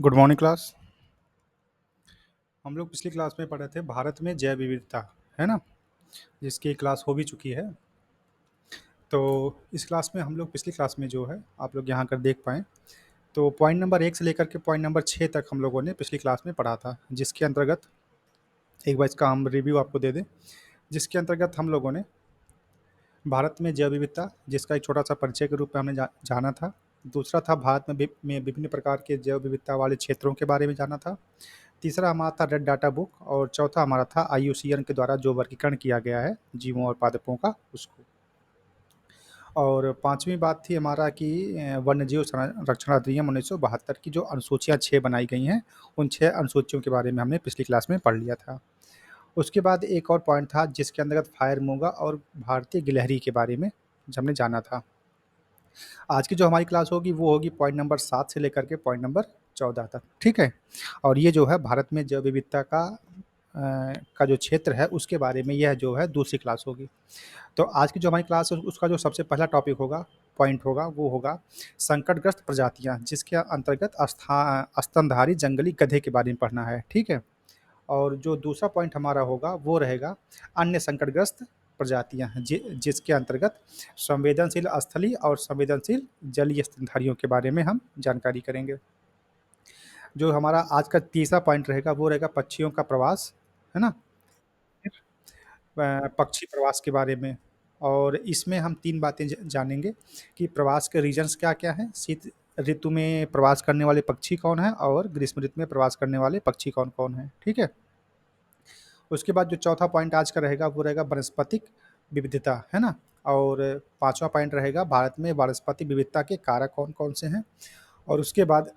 Good morning class. हम लोग पिछली क्लास में पढ़े थे भारत में जैव विविधता, है ना, जिसकी क्लास हो भी चुकी है। तो इस क्लास में हम लोग पिछली क्लास में जो है आप लोग यहाँ कर देख पाएँ तो पॉइंट नंबर 1 से लेकर के पॉइंट नंबर 6 तक हम लोगों ने पिछली क्लास में पढ़ा था, जिसके अंतर्गत एक बार इसका हम रिव्यू आपको दे दें। जिसके अंतर्गत हम लोगों ने भारत में जैव विविधता, जिसका एक छोटा सा परिचय के रूप में हमने जाना था। दूसरा था भारत में विभिन्न प्रकार के जैव विविधता वाले क्षेत्रों के बारे में जाना था। तीसरा हमारा था रेड डाटा बुक और चौथा हमारा था आईयूसीएन के द्वारा जो वर्गीकरण किया गया है जीवों और पादपों का, उसको। और पांचवी बात थी हमारा कि वन्यजीव संरक्षण अधिनियम 1972 की जो अनुसूचियाँ 6 बनाई गई हैं, उन 6 अनुसूचियों के बारे में हमने पिछली क्लास में पढ़ लिया था। उसके बाद एक और पॉइंट था जिसके अंतर्गत फायर मूंगा और भारतीय गिलहरी के बारे में हमने जाना था। आज की जो हमारी क्लास होगी वो होगी पॉइंट नंबर 7 से लेकर के पॉइंट नंबर 14 तक, ठीक है। और ये जो है भारत में जैव विविधता का जो क्षेत्र है उसके बारे में यह जो है दूसरी क्लास होगी। तो आज की जो हमारी क्लास है उसका जो सबसे पहला टॉपिक होगा, पॉइंट होगा, वो होगा संकटग्रस्त प्रजातियां, जिसके अंतर्गत स्तनधारी जंगली गधे के बारे में पढ़ना है, ठीक है। और जो दूसरा पॉइंट हमारा होगा वो रहेगा अन्य संकटग्रस्त प्रजातियां, जिसके अंतर्गत संवेदनशील स्थलीय और संवेदनशील जलीय स्तनधारियों के बारे में हम जानकारी करेंगे। जो हमारा आज का तीसरा पॉइंट रहेगा वो रहेगा पक्षियों का प्रवास, है ना, पक्षी प्रवास के बारे में। और इसमें हम 3 बातें जानेंगे कि प्रवास के रीजन्स क्या-क्या हैं, शीत ऋतु में प्रवास करने वाले पक्षी कौन हैं और ग्रीष्म ऋतु में प्रवास करने वाले पक्षी कौन-कौन हैं, ठीक है। उसके बाद जो चौथा पॉइंट आज का रहेगा वो रहेगा वनस्पतिक विविधता, है ना। और पाँचवा पॉइंट रहेगा भारत में वनस्पति विविधता के कारक कौन-कौन से हैं। और उसके बाद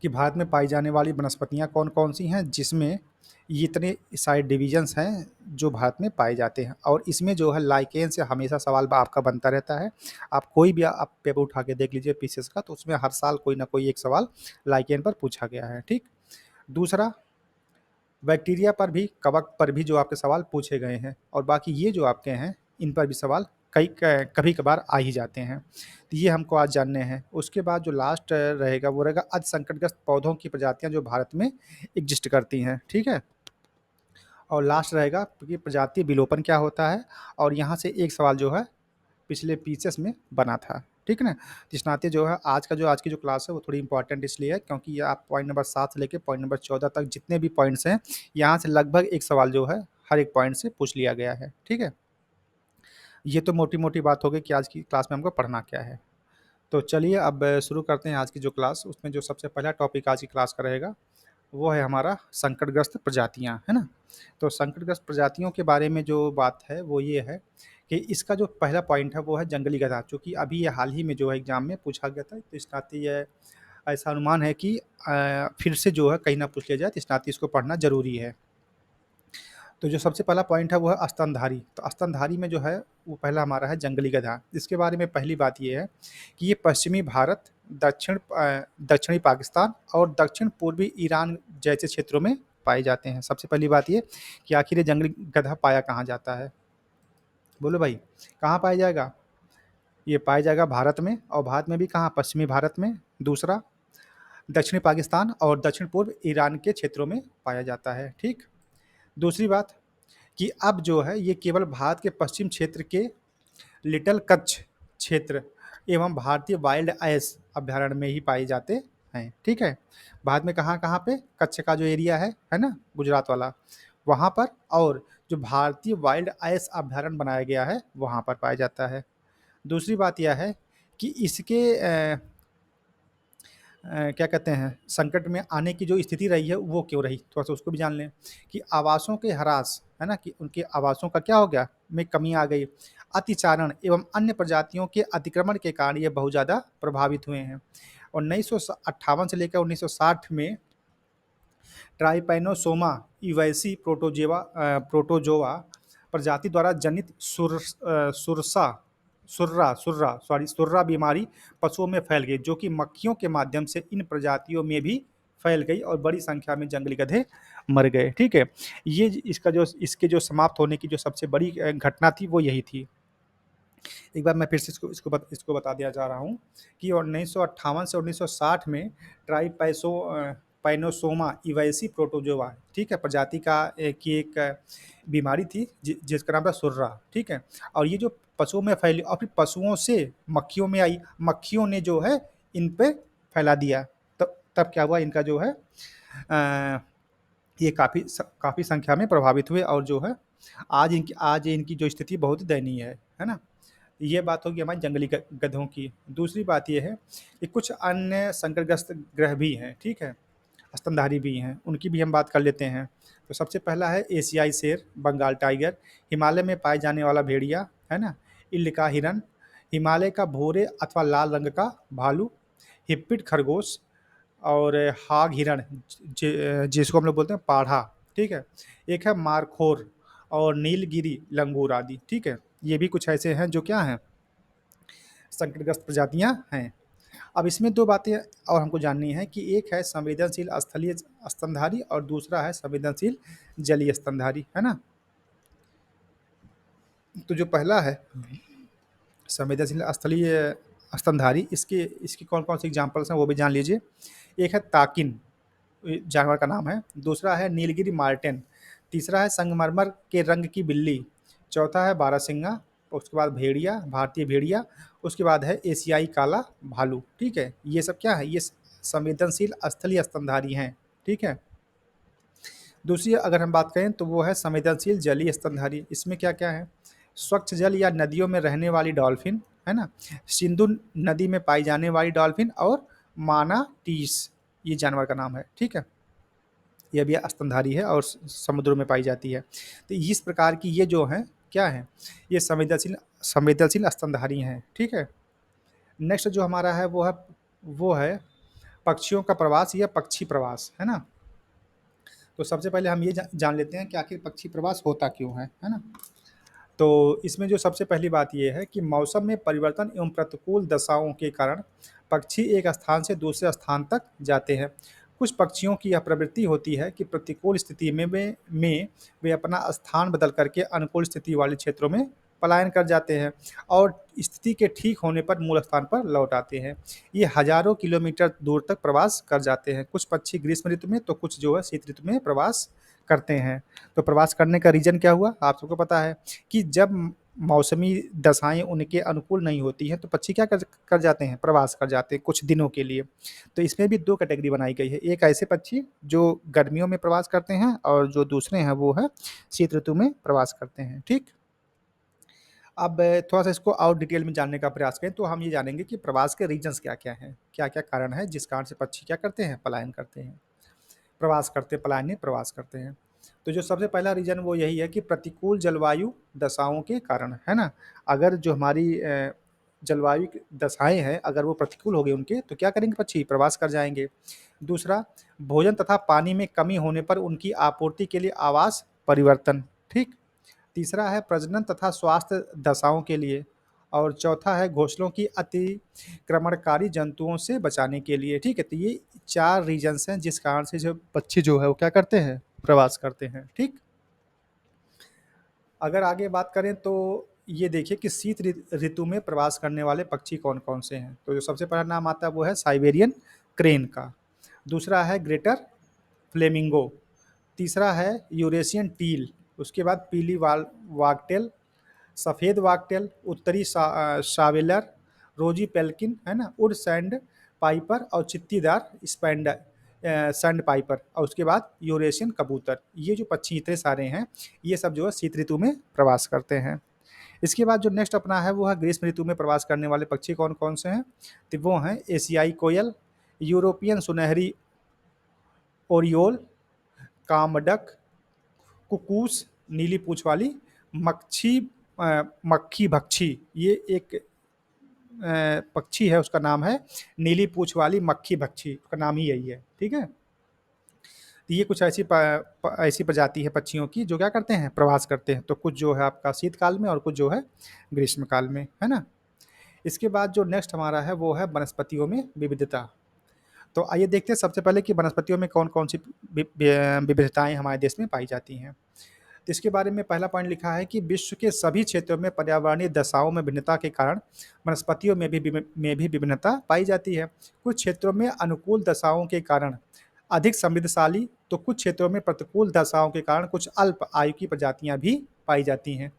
कि भारत में पाई जाने वाली वनस्पतियाँ कौन-कौन सी हैं, जिसमें ये इतने सारे डिवीजन्स हैं जो भारत में पाए जाते हैं। और इसमें जो है लाइकेन से हमेशा सवाल आपका बनता रहता है। आप कोई भी आप पेपर उठा के देख लीजिए पीसीएस का, तो उसमें हर साल कोई ना कोई एक सवाल लाइकेन पर पूछा गया है, ठीक। दूसरा, बैक्टीरिया पर भी, कवक पर भी जो आपके सवाल पूछे गए हैं, और बाकी ये जो आपके हैं इन पर भी सवाल कभी कभार आ ही जाते हैं। तो ये हमको आज जानने हैं। उसके बाद जो लास्ट रहेगा वो रहेगा अति संकटग्रस्त पौधों की प्रजातियां जो भारत में एग्जिस्ट करती हैं, ठीक है। और लास्ट रहेगा कि प्रजातीय विलोपन क्या होता है। और यहाँ से एक सवाल जो है पिछले पीसीएस में बना था, ठीक है ना। तो इस नाते जो है आज की जो क्लास है वो थोड़ी इंपॉर्टेंट इसलिए है क्योंकि ये आप पॉइंट नंबर 7 से लेके पॉइंट नंबर 14 तक जितने भी पॉइंट्स हैं, यहाँ से लगभग एक सवाल जो है हर एक पॉइंट से पूछ लिया गया है, ठीक है। ये तो मोटी-मोटी बात हो गई कि आज की क्लास में हमको पढ़ना क्या है। तो चलिए अब शुरू करते हैं आज की जो क्लास। उसमें जो सबसे पहला टॉपिक आज की क्लास का रहेगा वो है हमारा संकटग्रस्त प्रजातियां, है ना। तो संकटग्रस्त प्रजातियों के बारे में जो बात है वो ये है कि इसका जो पहला पॉइंट है वो है जंगली गधा, चूँकि अभी ये हाल ही में जो है एग्ज़ाम में पूछा गया था, तो इस नाते ये ऐसा अनुमान है कि फिर से जो है कहीं ना पूछ लिया जाए, तो इस नाते इसको पढ़ना ज़रूरी है। तो जो सबसे पहला पॉइंट है वो है स्तनधारी। तो स्तनधारी में जो है वो पहला हमारा है जंगली गधा। इसके बारे में पहली बात ये है कि ये पश्चिमी भारत, दक्षिणी पाकिस्तान और दक्षिण पूर्वी ईरान जैसे क्षेत्रों में पाए जाते हैं। सबसे पहली बात ये कि आखिर ये जंगली गधा पाया कहाँ जाता है, बोलो भाई, कहाँ पाया जाएगा। ये पाया जाएगा भारत में, और भारत में भी कहाँ, पश्चिमी भारत में। दूसरा, दक्षिणी पाकिस्तान और दक्षिण पूर्व ईरान के क्षेत्रों में पाया जाता है, ठीक। दूसरी बात कि अब जो है ये केवल भारत के पश्चिम क्षेत्र के लिटिल कच्छ क्षेत्र एवं भारतीय वाइल्ड एस अभ्यारण्य में ही पाए जाते हैं, ठीक है। भारत में कहाँ-कहाँ पे, कच्छ का जो एरिया है ना, गुजरात वाला, वहाँ पर। और जो भारतीय वाइल्ड एस अभ्यारण्य बनाया गया है वहाँ पर पाया जाता है। दूसरी बात यह है कि इसके क्या कहते हैं, संकट में आने की जो स्थिति रही है वो क्यों रही, थोड़ा सा उसको भी जान लें। कि आवासों के ह्रास, है ना, कि उनके आवासों का क्या हो गया, में कमी आ गई। अतिचारण एवं अन्य प्रजातियों के अतिक्रमण के कारण ये बहुत ज़्यादा प्रभावित हुए हैं। 1958 से लेकर 1960 में ट्राइपैनोसोमा इवैसी प्रोटोजोआ प्रजाति द्वारा जनित सुर्रा बीमारी पशुओं में फैल गई, जो कि मक्खियों के माध्यम से इन प्रजातियों में भी फैल गई और बड़ी संख्या में जंगली गधे मर गए, ठीक है। ये इसके जो समाप्त होने की जो सबसे बड़ी घटना थी वो यही थी। एक बार मैं फिर से इसको बता दिया जा रहा हूँ कि 1958 से 1960 में पाइनोसोमा इवैसी प्रोटोजोआ, ठीक है, प्रजाति की एक बीमारी थी जिसका नाम था सुर्रा, ठीक है। और ये जो पशुओं में फैली और फिर पशुओं से मक्खियों में आई, मक्खियों ने जो है इन पे फैला दिया। तब क्या हुआ, इनका जो है अ, ये काफ़ी संख्या में प्रभावित हुए और जो है आज इनकी जो स्थिति बहुत दयनीय है ना। ये बात होगी हमारी जंगली गधों की। दूसरी बात ये है कि कुछ अन्य संकटग्रस्त ग्रह भी हैं, ठीक है, स्तनधारी भी हैं, उनकी भी हम बात कर लेते हैं। तो सबसे पहला है एशियाई शेर, बंगाल टाइगर, हिमालय में पाए जाने वाला भेड़िया, है ना, इल्ल का हिरन, हिमालय का भूरे अथवा लाल रंग का भालू, हिप्पिड खरगोश और हाग हिरण जिसको हम लोग बोलते हैं पाढ़ा, ठीक है। एक है मारखोर और नीलगिरी लंगूर आदि, ठीक है। ये भी कुछ ऐसे हैं जो क्या हैं, संकटग्रस्त प्रजातियां हैं। अब इसमें दो बातें और हमको जाननी है कि एक है संवेदनशील स्थलीय स्तनधारी और दूसरा है संवेदनशील जलीय स्तनधारी, है ना। तो जो पहला है संवेदनशील स्थलीय स्तनधारी, इसके इसकी कौन कौन सी एग्जाम्पल्स हैं वो भी जान लीजिए। एक है ताकिन, जानवर का नाम है। दूसरा है नीलगिरी मार्टेन। तीसरा है संगमरमर के रंग की बिल्ली। चौथा है बारहसिंगा। उसके बाद भेड़िया, भारतीय भेड़िया। उसके बाद है एशियाई काला भालू, ठीक है। ये सब क्या है, ये संवेदनशील स्थलीय स्तनधारी हैं, ठीक है। दूसरी अगर हम बात करें तो वो है संवेदनशील जलीय स्तनधारी। इसमें क्या क्या है, स्वच्छ जल या नदियों में रहने वाली डॉल्फिन, है ना, सिंधु नदी में पाई जाने वाली डॉल्फिन और मानाटीस, ये जानवर का नाम है, ठीक है। ये भी स्तनधारी है और समुद्रों में पाई जाती है। तो इस प्रकार की ये जो है क्या है, ये संवेदनशील स्तनधारी हैं, ठीक है। नेक्स्ट जो हमारा है वो है पक्षियों का प्रवास या पक्षी प्रवास, है ना। तो सबसे पहले हम ये जान लेते हैं कि आखिर पक्षी प्रवास होता क्यों है ना। तो इसमें जो सबसे पहली बात ये है कि मौसम में परिवर्तन एवं प्रतिकूल दशाओं के कारण पक्षी एक स्थान से दूसरे स्थान तक जाते हैं। कुछ पक्षियों की यह प्रवृत्ति होती है कि प्रतिकूल स्थिति में वे अपना स्थान बदल करके अनुकूल स्थिति वाले क्षेत्रों में पलायन कर जाते हैं और स्थिति के ठीक होने पर मूल स्थान पर लौट आते हैं। ये हजारों किलोमीटर दूर तक प्रवास कर जाते हैं। कुछ पक्षी ग्रीष्म ऋतु में तो कुछ जो है शीत ऋतु में प्रवास करते हैं। तो प्रवास करने का रीज़न क्या हुआ, आप सबको पता है कि जब मौसमी दशाएँ उनके अनुकूल नहीं होती हैं, तो पक्षी क्या कर जाते हैं, प्रवास कर जाते हैं कुछ दिनों के लिए। तो इसमें भी 2 कैटेगरी बनाई गई है। एक ऐसे पक्षी जो गर्मियों में प्रवास करते हैं और जो दूसरे हैं वो है शीत ऋतु में प्रवास करते हैं, ठीक। अब थोड़ा-सा इसको और डिटेल में जानने का प्रयास करें तो हम ये जानेंगे कि प्रवास के रीज़न्स क्या-क्या हैं? क्या-क्या कारण है जिस कारण से पक्षी क्या करते हैं, पलायन करते हैं। पलायन नहीं प्रवास करते हैं। तो जो सबसे पहला रीज़न वो यही है कि प्रतिकूल जलवायु दशाओं के कारण, है ना? अगर जो हमारी जलवायु की दशाएँ हैं, अगर वो प्रतिकूल हो गई उनके, तो क्या करेंगे पक्षी? प्रवास कर जाएँगे। दूसरा, भोजन तथा पानी में कमी होने पर उनकी आपूर्ति के लिए आवास परिवर्तन, ठीक? तीसरा है प्रजनन तथा स्वास्थ्य दशाओं के लिए और चौथा है घोंसलों की अतिक्रमणकारी जंतुओं से बचाने के लिए, ठीक है। तो ये 4 रीजन्स हैं जिस कारण से जो पक्षी जो है वो क्या करते हैं, प्रवास करते हैं, ठीक। अगर आगे बात करें तो ये देखिए कि शीत ऋतु में प्रवास करने वाले पक्षी कौन कौन से हैं। तो जो सबसे पहला नाम आता है वो है साइबेरियन क्रेन का। दूसरा है ग्रेटर फ्लेमिंगो। तीसरा है यूरेशियन टील। उसके बाद पीली वागटेल, सफ़ेद वागटेल, उत्तरी शावेलर, रोजी पेल्किन, है ना, वुड सैंड पाइपर और चित्तीदार सैंड पाइपर और उसके बाद यूरेशियन कबूतर। ये जो पक्षी इतने सारे हैं, ये सब जो है शीत ऋतु में प्रवास करते हैं। इसके बाद जो नेक्स्ट अपना है वो है ग्रीष्म ऋतु में प्रवास करने वाले पक्षी कौन कौन से हैं। तो वो हैं एशियाई कोयल, यूरोपियन सुनहरी ओरियोल, कामडक, कुकूस, नीली पूँछ वाली मक्खी भक्षी। ये एक पक्षी है, उसका नाम है नीली पूँछ वाली मक्खी भक्षी, उसका नाम ही यही है, ठीक है। तो ये कुछ ऐसी प्रजाति है पक्षियों की जो क्या करते हैं, प्रवास करते हैं। तो कुछ जो है आपका शीतकाल में और कुछ जो है ग्रीष्म काल में, है ना। इसके बाद जो नेक्स्ट हमारा है वो है वनस्पतियों में विविधता। तो आइए देखते हैं सबसे पहले कि वनस्पतियों में कौन कौन सी विविधताएं हमारे देश में पाई जाती हैं। तो इसके बारे में पहला पॉइंट लिखा है कि विश्व के सभी क्षेत्रों में पर्यावरणीय दशाओं में भिन्नता के कारण वनस्पतियों में भी विभिन्नता पाई जाती है। कुछ क्षेत्रों में अनुकूल दशाओं के कारण अधिक समृद्धशाली, तो कुछ क्षेत्रों में प्रतिकूल दशाओं के कारण कुछ अल्प आयु की प्रजातियां भी पाई जाती हैं।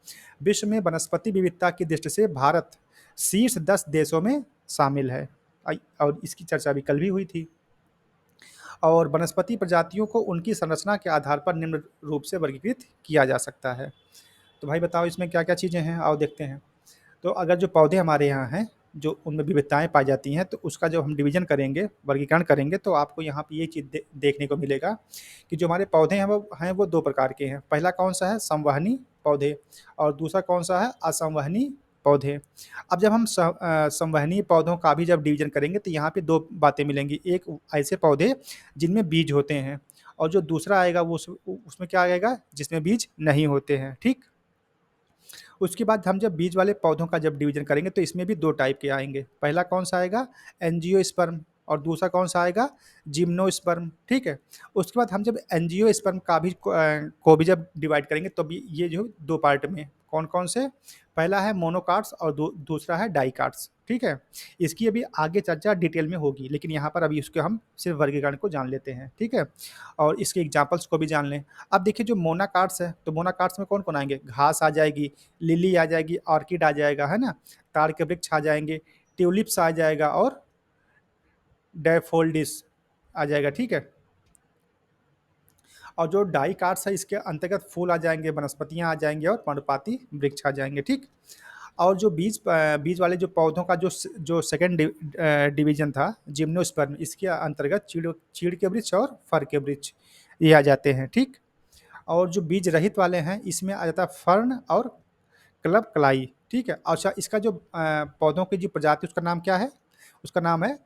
विश्व में वनस्पति विविधता की दृष्टि से भारत शीर्ष 10 देशों में शामिल है। और इसकी चर्चा भी कल भी हुई थी। और वनस्पति प्रजातियों को उनकी संरचना के आधार पर निम्न रूप से वर्गीकृत किया जा सकता है। तो भाई बताओ इसमें क्या क्या चीज़ें हैं, आओ देखते हैं। तो अगर जो पौधे हमारे यहाँ हैं, जो उनमें विविधताएं पाई जाती हैं, तो उसका जब हम डिवीजन करेंगे, वर्गीकरण करेंगे, तो आपको यहाँ पे ये चीज़ देखने को मिलेगा कि जो हमारे पौधे हैं वो दो प्रकार के हैं। पहला कौन सा है, संवहनी पौधे, और दूसरा कौन सा है, असंवहनी पौधे। अब जब हम संवहनी पौधों का भी जब डिवीजन करेंगे तो यहाँ पे दो बातें मिलेंगी। एक ऐसे पौधे जिनमें बीज होते हैं, और जो दूसरा आएगा वो उसमें क्या आएगा, जिसमें बीज नहीं होते हैं। ठीक। उसके बाद हम जब बीज वाले पौधों का जब डिवीजन करेंगे तो इसमें भी दो टाइप के आएंगे। पहला कौन सा आएगा, एंजियोस्पर्म, और दूसरा कौन सा आएगा, जिम्नोस्पर्म। ठीक है। उसके बाद हम जब एंजियोस्पर्म को भी जब डिवाइड करेंगे तो भी ये जो दो पार्ट में कौन कौन से, पहला है मोनोकार्ड्स और दूसरा है डाइकार्ड्स। ठीक है। इसकी अभी आगे चर्चा डिटेल में होगी, लेकिन यहाँ पर अभी उसके हम सिर्फ वर्गीकरण को जान लेते हैं। ठीक है। और इसके एग्जाम्पल्स को भी जान लें। अब देखिए जो मोनाकार्ड्स है, तो मोनाकार्ड्स में कौन कौन आएंगे, घास आ जाएगी, लिली आ जाएगी, ऑर्किड आ जाएगा, है ना, ताड़ के वृक्ष आ जाएंगे, ट्यूलिप्स आ जाएगा, और डैफोडिल्स आ जाएगा। ठीक है। और जो डाई कार्ड्स है इसके अंतर्गत फूल आ जाएंगे, वनस्पतियां आ जाएंगी, और पर्णपाती वृक्ष आ जाएंगे। ठीक। और जो बीज वाले जो पौधों का जो सेकंड डिवीजन था, जिम्नोस्पर्म, इसके अंतर्गत चीड़ के वृक्ष और फर के वृक्ष ये आ जाते हैं। ठीक। और जो बीज रहित वाले हैं इसमें आ जाता है फर्न और क्लब कलाई। ठीक है। अच्छा, इसका जो पौधों की जो प्रजाति उसका नाम क्या है, उसका नाम है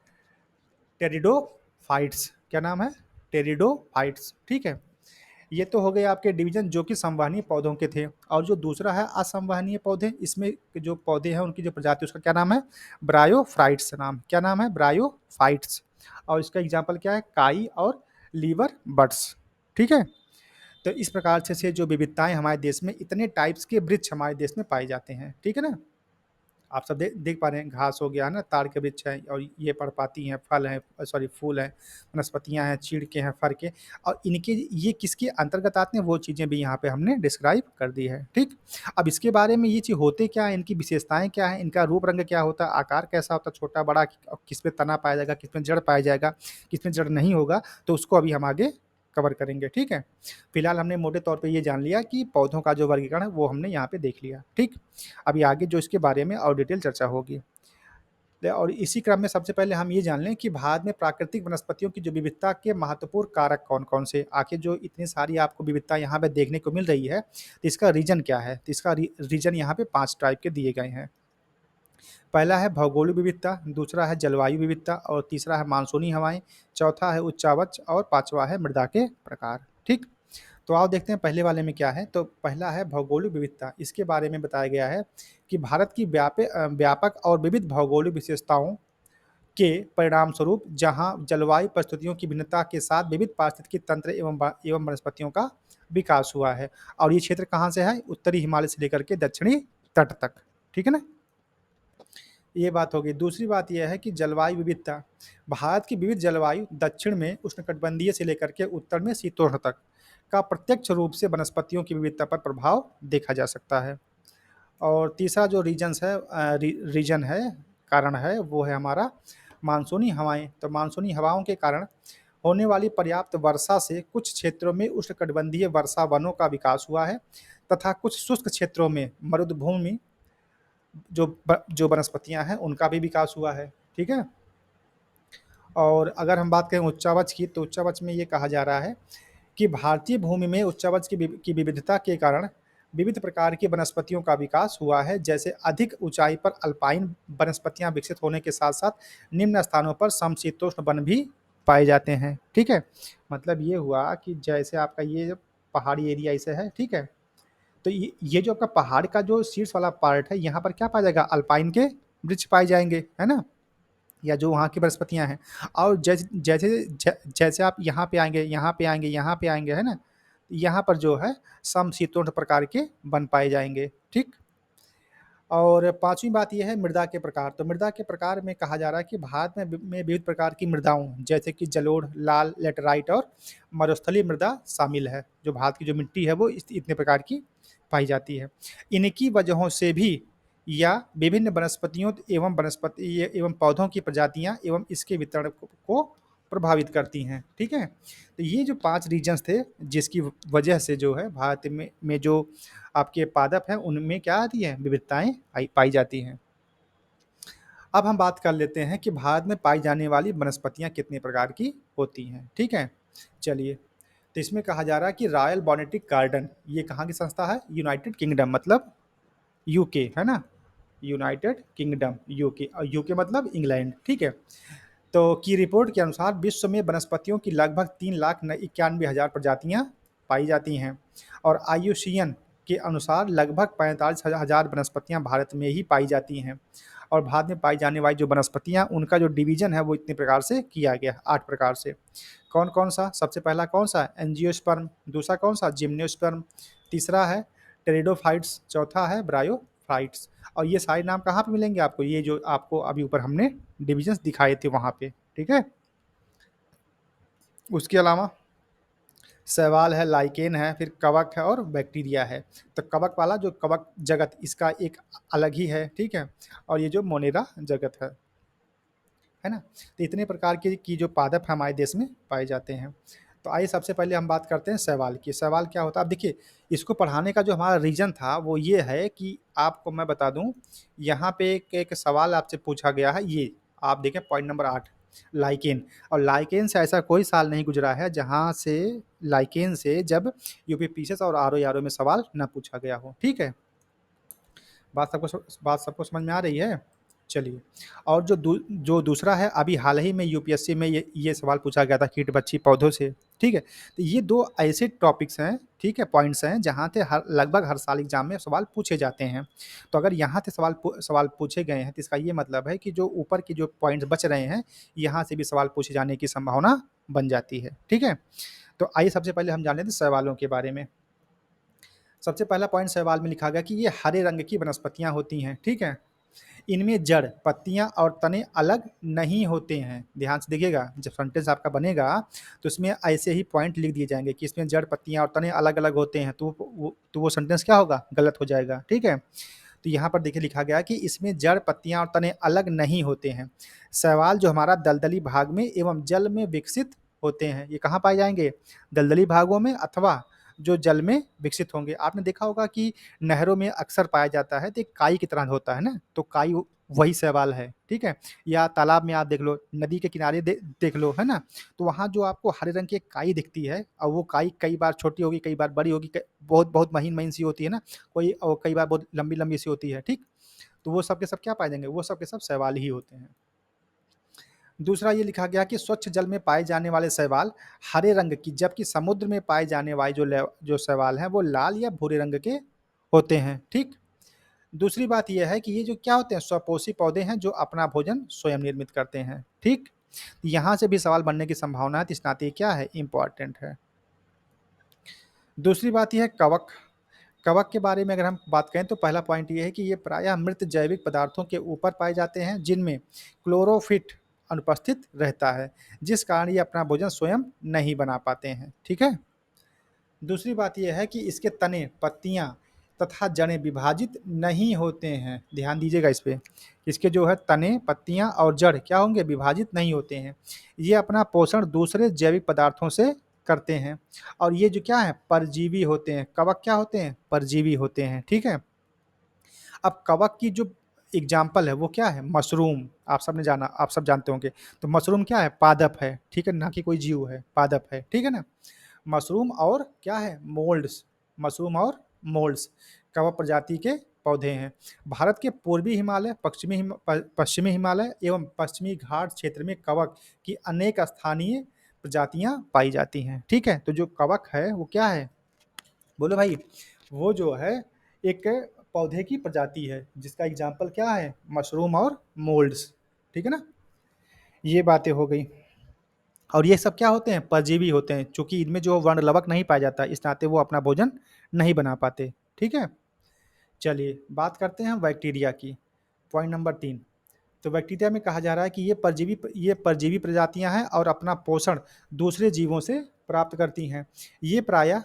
टेरिडोफाइट्स। क्या नाम है, टेरिडोफाइट्स। ठीक है। ये तो हो गए आपके डिवीजन जो कि संवहनीय पौधों के थे। और जो दूसरा है असंवहनीय पौधे, इसमें जो पौधे हैं उनकी जो प्रजाति उसका क्या नाम है, ब्रायोफाइट्स नाम। क्या नाम है, ब्रायोफाइट्स। और इसका एग्जाम्पल क्या है, काई और लीवर बड्स। ठीक है। तो इस प्रकार से जो विविधताएं हमारे देश में, इतने टाइप्स के वृक्ष हमारे देश में पाए जाते हैं। ठीक है ना। आप सब देख पा रहे हैं, घास हो गया है ना, ताड़ के वृक्ष है, और ये पर्णपाती हैं, फल हैं, सॉरी फूल हैं, वनस्पतियां हैं, चीड़ के हैं, फर के, और इनके ये किसके अंतर्गत आते हैं वो चीज़ें भी यहाँ पे हमने डिस्क्राइब कर दी है। ठीक। अब इसके बारे में ये चीज़ होते क्या है, इनकी विशेषताएं क्या है, इनका रूप रंग क्या होता है, आकार कैसा होता है, छोटा बड़ा, किस में तना पाया जाएगा, किस में जड़ पाया जाएगा, किस में जड़ नहीं होगा, तो उसको अभी हम आगे कवर करेंगे। ठीक है। फिलहाल हमने मोटे तौर पे ये जान लिया कि पौधों का जो वर्गीकरण है वो हमने यहाँ पे देख लिया। ठीक। अभी आगे जो इसके बारे में और डिटेल चर्चा होगी। और इसी क्रम में सबसे पहले हम ये जान लें कि भारत में प्राकृतिक वनस्पतियों की जो विविधता के महत्वपूर्ण कारक कौन कौन से, आखिर जो इतनी सारी आपको विविधता यहाँ पे देखने को मिल रही है, तो इसका रीजन क्या है, तो इसका रीजन यहाँ पे 5 टाइप के दिए गए हैं। पहला है भौगोलिक विविधता, दूसरा है जलवायु विविधता, और तीसरा है मानसूनी हवाएं, चौथा है उच्चावच, और पांचवा है मृदा के प्रकार। ठीक। तो आओ देखते हैं पहले वाले में क्या है। तो पहला है भौगोलिक विविधता। इसके बारे में बताया गया है कि भारत की व्यापक और विविध भौगोलिक विशेषताओं के परिणाम स्वरूप जहां जलवायु परिस्थितियों की भिन्नता के साथ विविध पारिस्थितिकी तंत्र एवं वनस्पतियों का विकास हुआ है। और ये क्षेत्र कहाँ से है, उत्तरी हिमालय से लेकर के दक्षिणी तट तक। ठीक है ना। ये बात होगी। दूसरी बात यह है कि जलवायु विविधता, भारत की विविध जलवायु दक्षिण में उष्णकटिबंधीय से लेकर के उत्तर में शीतोष्ण तक का प्रत्यक्ष रूप से वनस्पतियों की विविधता पर प्रभाव देखा जा सकता है। और तीसरा जो रीजन है, कारण है, वो है हमारा मानसूनी हवाएं। तो मानसूनी हवाओं के कारण होने वाली पर्याप्त वर्षा से कुछ क्षेत्रों में उष्णकटिबंधीय वर्षा वनों का विकास हुआ है, तथा कुछ शुष्क क्षेत्रों में मरुभूमि जो वनस्पतियां हैं उनका भी विकास हुआ है। ठीक है। और अगर हम बात करें उच्चावच की, तो उच्चावच में ये कहा जा रहा है कि भारतीय भूमि में उच्चावच की विविधता के कारण विविध प्रकार की वनस्पतियों का विकास हुआ है। जैसे अधिक ऊंचाई पर अल्पाइन वनस्पतियां विकसित होने के साथ साथ निम्न स्थानों पर समशीतोष्ण वन भी पाए जाते हैं। ठीक है। मतलब ये हुआ कि जैसे आपका ये पहाड़ी एरिया ऐसे है। ठीक है। तो ये जो आपका पहाड़ का जो शीर्ष वाला पार्ट है, यहाँ पर क्या पाया जाएगा, अल्पाइन के वृक्ष पाए जाएंगे, है ना, या जो वहाँ की वनस्पतियाँ हैं। और जैसे जैसे जैसे आप यहाँ पे आएंगे, यहाँ पे आएंगे, यहाँ पे आएंगे, है ना, यहाँ पर जो है समशीतोष्ण प्रकार के वन पाए जाएंगे। ठीक। और पांचवी बात यह है मृदा के प्रकार। तो मृदा के प्रकार में कहा जा रहा है कि भारत में विविध प्रकार की मृदाओं जैसे कि जलोढ़, लाल, लेटराइट और मरुस्थलीय मृदा शामिल है। जो भारत की जो मिट्टी है वो इतने प्रकार की पाई जाती है। इनकी वजहों से भी या विभिन्न वनस्पतियों एवं वनस्पति एवं पौधों की प्रजातियां एवं इसके वितरण को प्रभावित करती हैं। ठीक है। तो ये जो 5 रीजन्स थे जिसकी वजह से जो है भारत में जो आपके पादप हैं उनमें क्या आती है विविधताएं पाई जाती हैं। अब हम बात कर लेते हैं कि भारत में पाई जाने वाली वनस्पतियां कितने प्रकार की होती हैं। ठीक है। चलिए, तो इसमें कहा जा रहा है कि रॉयल बॉटनिक गार्डन ये कहाँ की संस्था है? यूनाइटेड किंगडम मतलब यूके है ना, यूनाइटेड किंगडम यूके, और यूके मतलब इंग्लैंड। ठीक है। तो की रिपोर्ट के अनुसार विश्व में वनस्पतियों की लगभग 3,91,000 प्रजातियां पाई जाती हैं और आयुषीएन के अनुसार लगभग 45,000 वनस्पतियां भारत में ही पाई जाती हैं। और भारत में पाई जाने वाली जो वनस्पतियां उनका जो डिवीजन है वो इतने प्रकार से किया गया है, 8 प्रकार से। कौन कौन सा? सबसे पहला कौन सा? एंजियोस्पर्म। दूसरा कौन सा? जिम्नोस्पर्म। तीसरा है टेरिडोफाइट्स। चौथा है ब्रायोफाइट्स। और ये सारे नाम कहाँ पे मिलेंगे आपको? ये जो आपको अभी ऊपर हमने डिविजन्स दिखाए थे वहाँ पे। ठीक है। उसके अलावा शैवाल है, लाइकेन है, फिर कवक है और बैक्टीरिया है। तो कवक वाला जो कवक जगत इसका एक अलग ही है। ठीक है। और ये जो मोनेरा जगत है ना। तो इतने प्रकार की जो पादप हमारे देश में पाए जाते हैं। तो आइए सबसे पहले हम बात करते हैं शैवाल की। शैवाल क्या होता है? अब देखिए, इसको पढ़ाने का जो हमारा रीज़न था वो ये है कि आपको मैं बता दूं, यहाँ पे एक सवाल आपसे पूछा गया है। ये आप देखें पॉइंट नंबर 8, लाइकेन। और लाइकेन से ऐसा कोई साल नहीं गुजरा है जहाँ से लाइकेन से जब यूपीपीसीएस और आरओ में सवाल ना पूछा गया हो। ठीक है। बात सबको समझ में आ रही है? चलिए। और जो दूसरा है, अभी हाल ही में यूपीएससी में ये सवाल पूछा गया था कीट बच्ची पौधों से। ठीक है। तो ये 2 ऐसे टॉपिक्स हैं, ठीक है, पॉइंट्स हैं जहाँ से लगभग हर साल एग्जाम में सवाल पूछे जाते हैं। तो अगर यहाँ से सवाल पूछे गए हैं तो इसका ये मतलब है कि जो ऊपर के जो पॉइंट्स बच रहे हैं यहाँ से भी सवाल पूछे जाने की संभावना बन जाती है। ठीक है। तो आइए सबसे पहले हम जान लेते हैं सवालों के बारे में। सबसे पहला पॉइंट सवाल में लिखा गया कि ये हरे रंग की वनस्पतियां होती हैं। ठीक है। इनमें जड़, पत्तियां और तने अलग नहीं होते हैं। ध्यान से देखिएगा, जब सेंटेंस आपका बनेगा तो इसमें ऐसे ही पॉइंट लिख दिए जाएंगे कि इसमें जड़, पत्तियां और तने अलग अलग होते हैं, तो वो सेंटेंस क्या होगा? गलत हो जाएगा। ठीक है। तो यहाँ पर देखिए लिखा गया कि इसमें जड़, पत्तियां और तने अलग नहीं होते हैं। शैवाल जो हमारा दलदली भाग में एवं जल में विकसित होते हैं। ये कहाँ पाए जाएंगे? दलदली भागों में अथवा जो जल में विकसित होंगे। आपने देखा होगा कि नहरों में अक्सर पाया जाता है तो एक काई की तरह होता है ना, तो काई वही शैवाल है। ठीक है। या तालाब में आप देख लो, नदी के किनारे देख लो, है ना, तो वहाँ जो आपको हरे रंग की एक काई दिखती है और वो काई कई बार छोटी होगी, कई बार बड़ी होगी, बहुत बहुत महीन महीन सी होती है ना, कोई और कई बार बहुत लंबी लंबी सी होती है। ठीक। तो वो सब के सब क्या पाए जाएंगे? वो सब के सब शैवाल ही होते हैं। दूसरा ये लिखा गया कि स्वच्छ जल में पाए जाने वाले शैवाल हरे रंग की, जबकि समुद्र में पाए जाने वाले जो शैवाल हैं वो लाल या भूरे रंग के होते हैं। ठीक। दूसरी बात यह है कि ये जो क्या होते हैं? स्वपोषी पौधे हैं जो अपना भोजन स्वयं निर्मित करते हैं। ठीक। यहाँ से भी सवाल बनने की संभावना है, तो इस नाते क्या है? इंपॉर्टेंट है। दूसरी बात यह है कवक। कवक के बारे में अगर हम बात करें तो पहला पॉइंट ये है कि ये प्रायः मृत जैविक पदार्थों के ऊपर पाए जाते हैं जिनमें क्लोरोफिट अनुपस्थित रहता है, जिस कारण ये अपना भोजन स्वयं नहीं बना पाते हैं। ठीक है। दूसरी बात यह है कि इसके तने, पत्तियां तथा जड़ें विभाजित नहीं होते हैं। ध्यान दीजिएगा इस पे। इसके जो है तने, पत्तियां और जड़ क्या होंगे? विभाजित नहीं होते हैं। ये अपना पोषण दूसरे जैविक पदार्थों से करते हैं। और ये जो क्या है? परजीवी होते हैं। कवक क्या होते हैं? परजीवी होते हैं। ठीक है। अब कवक की जो एग्जाम्पल है वो क्या है? मशरूम। आप सब जानते होंगे। तो मशरूम क्या है? पादप है। ठीक है, ना कि कोई जीव है, पादप है। ठीक है ना। मशरूम और क्या है? मोल्ड्स। मशरूम और मोल्ड्स कवक प्रजाति के पौधे हैं। भारत के पूर्वी हिमालय, पश्चिमी हिमालय एवं पश्चिमी घाट क्षेत्र में कवक की अनेक स्थानीय प्रजातियां पाई जाती हैं। ठीक है। तो जो कवक है वो क्या है? बोलो भाई। वो जो है एक पौधे की प्रजाति है जिसका एग्जाम्पल क्या है? मशरूम और मोल्ड्स। ठीक है ना। ये बातें हो गई। और ये सब क्या होते हैं? परजीवी होते हैं, चूँकि इनमें जो वर्णलवक नहीं पाया जाता, इस नाते वो अपना भोजन नहीं बना पाते। ठीक है? चलिए, बात करते हैं हम बैक्टीरिया की। Point number 3। तो बैक्टीरिया में कहा जा रहा है कि ये परजीवी प्रजातियाँ हैं और अपना पोषण दूसरे जीवों से प्राप्त करती हैं। ये प्रायः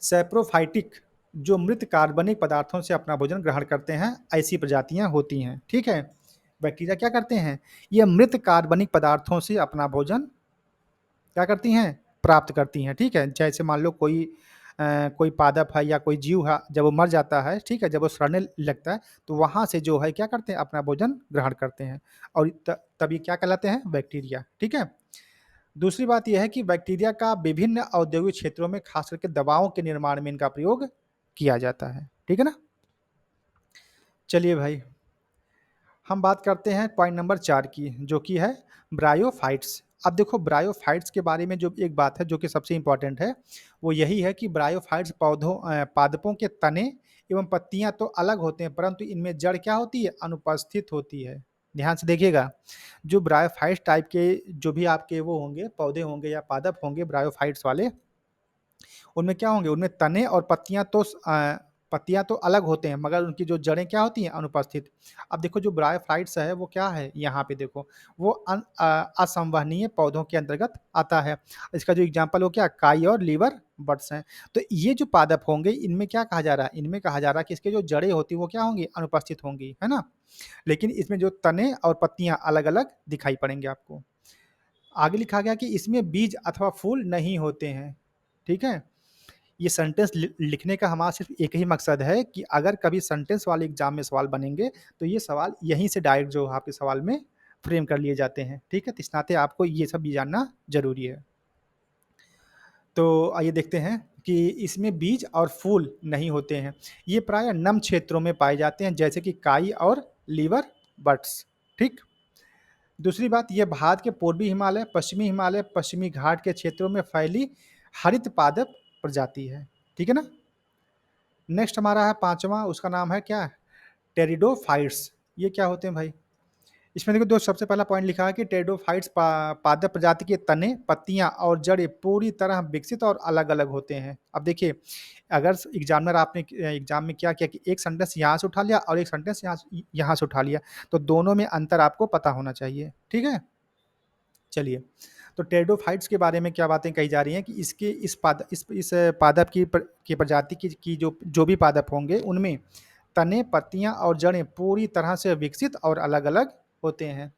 सैप्रोफाइटिक, जो मृत कार्बनिक पदार्थों से अपना भोजन ग्रहण करते हैं, ऐसी प्रजातियाँ होती हैं। ठीक है? बैक्टीरिया क्या करते हैं? ये मृत कार्बनिक पदार्थों से अपना भोजन क्या करती हैं? प्राप्त करती हैं। ठीक है? जैसे मान लो कोई पादप है या कोई जीव है, जब वो मर जाता है, ठीक है? जब वो सड़ने लगता है, तो वहाँ से जो है क्या करते हैं? अपना भोजन ग्रहण करते हैं और तब ये क्या कहलाते हैं? बैक्टीरिया। ठीक है? दूसरी बात ये है कि बैक्टीरिया का विभिन्न औद्योगिक क्षेत्रों में खास करके दवाओं के निर्माण में इनका प्रयोग किया जाता है। ठीक है ना? चलिए भाई, हम बात करते हैं पॉइंट नंबर 4 की, जो कि है ब्रायोफाइट्स। अब देखो, ब्रायोफाइट्स के बारे में जो एक बात है जो कि सबसे इम्पोर्टेंट है, वो यही है कि ब्रायोफाइट्स पादपों के तने एवं पत्तियां तो अलग होते हैं, परंतु इनमें जड़ क्या होती है? अनुपस्थित होती है। ध्यान से देखिएगा, जो ब्रायोफाइट्स टाइप के जो भी आपके वो होंगे, पौधे होंगे या पादप होंगे ब्रायोफाइट्स वाले, उनमें क्या होंगे? उनमें तने और पत्तियाँ तो अलग होते हैं, मगर उनकी जो जड़ें क्या होती हैं? अनुपस्थित। अब देखो, जो ब्रायोफाइट्स है वो क्या है? यहाँ पे देखो, वो असंवहनीय पौधों के अंतर्गत आता है। इसका जो एग्जाम्पल हो क्या? काई और लीवर बड्स हैं। तो ये जो पादप होंगे, इनमें क्या कहा जा रहा है? इनमें कहा जा रहा है कि इसके जो जड़ें होती हैं वो क्या होंगी? अनुपस्थित होंगी, है ना? लेकिन इसमें जो तने और पत्तियाँ अलग-अलग दिखाई पड़ेंगे आपको। आगे लिखा गया कि इसमें बीज अथवा फूल नहीं होते हैं। ठीक है? ये सेंटेंस लिखने का हमारा सिर्फ एक ही मकसद है कि अगर कभी सेंटेंस वाले एग्जाम में सवाल बनेंगे, तो ये सवाल यहीं से डायरेक्ट जो आपके सवाल में फ्रेम कर लिए जाते हैं। ठीक है? तो इस नाते आपको ये सब भी जानना ज़रूरी है। तो आइए देखते हैं कि इसमें बीज और फूल नहीं होते हैं। ये प्रायः नम क्षेत्रों में पाए जाते हैं, जैसे कि काई और लीवर बड्स। ठीक? दूसरी बात, ये भारत के पूर्वी हिमालय, पश्चिमी घाट के क्षेत्रों में फैली हरित पादप प्रजाति है। ठीक है ना? नेक्स्ट हमारा है 5वां, उसका नाम है क्या? टेरिडोफाइट्स। ये क्या होते हैं भाई? इसमें देखो, दो सबसे पहला पॉइंट लिखा है कि टेरिडोफाइट्स पादप प्रजाति के तने, पत्तियां और जड़ें पूरी तरह विकसित और अलग-अलग होते हैं। अब देखिए, अगर एग्जामिनर आपने एग्जाम में क्या किया कि एक सेंटेंस यहाँ से उठा लिया और एक सेंटेंस यहाँ से उठा लिया, तो दोनों में अंतर आपको पता होना चाहिए। ठीक है? चलिए, तो टेरिडोफाइट्स के बारे में क्या बातें कही जा रही हैं कि इसके इस पादप की प्रजाति की जो भी पादप होंगे, उनमें तने, पत्तियाँ और जड़ें पूरी तरह से विकसित और अलग-अलग होते हैं।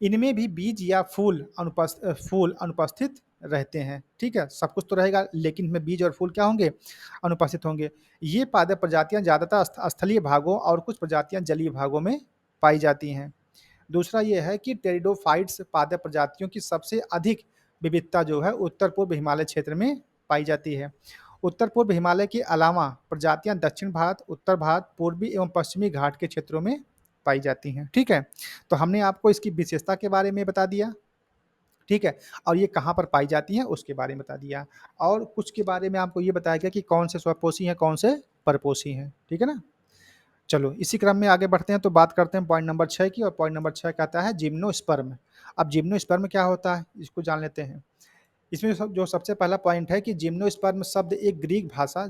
इनमें भी बीज या फूल अनुपस्थित रहते हैं। ठीक है? सब कुछ तो रहेगा, लेकिन इनमें बीज और फूल क्या होंगे? अनुपस्थित होंगे। ये पादप प्रजातियाँ ज़्यादातर स्थलीय भागों और कुछ प्रजातियाँ जलीय भागों में पाई जाती हैं। दूसरा ये है कि टेरिडोफाइट्स पादप प्रजातियों की सबसे अधिक विविधता जो है उत्तर पूर्व हिमालय क्षेत्र में पाई जाती है। उत्तर पूर्व हिमालय के अलावा प्रजातियां दक्षिण भारत, उत्तर भारत, पूर्वी एवं पश्चिमी घाट के क्षेत्रों में पाई जाती हैं। ठीक है? तो हमने आपको इसकी विशेषता के बारे में बता दिया। ठीक है? और ये कहाँ पर पाई जाती हैं उसके बारे में बता दिया, और कुछ के बारे में आपको ये बताया गया कि कौन से स्वपोषी हैं, कौन से परपोषी हैं। ठीक है ना? चलो, इसी क्रम में आगे बढ़ते हैं, तो बात करते हैं पॉइंट नंबर 6 की, और पॉइंट नंबर 6 कहता है जिम्नोस्पर्म। अब जिम्नोस्पर्म क्या होता है, इसको जान लेते हैं। इसमें जो सबसे पहला पॉइंट है कि जिम्नोस्पर्म शब्द एक ग्रीक भाषा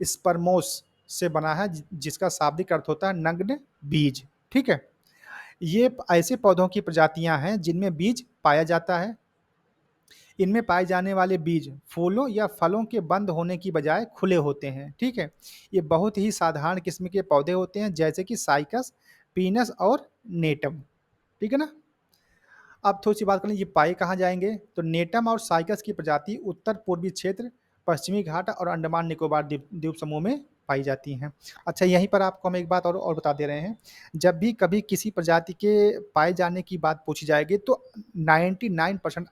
स्पर्मोस से बना है, जिसका शाब्दिक अर्थ होता है नग्न बीज। ठीक है? ये ऐसे पौधों की प्रजातियां हैं जिनमें बीज पाया जाता है। इनमें पाए जाने वाले बीज फूलों या फलों के बंद होने की बजाय खुले होते हैं। ठीक है? ये बहुत ही साधारण किस्म के पौधे होते हैं, जैसे कि साइकस, पीनस और नेटम। ठीक है ना? अब थोड़ी सी बात करें, ये पाए कहाँ जाएंगे? तो नेटम और साइकस की प्रजाति उत्तर पूर्वी क्षेत्र, पश्चिमी घाट और अंडमान निकोबार द्वीप द्वीप समूह में पाई जाती हैं। अच्छा, यहीं पर आपको हम एक बात और बता दे रहे हैं। जब भी कभी किसी प्रजाति के पाए जाने की बात पूछी जाएगी, तो 99%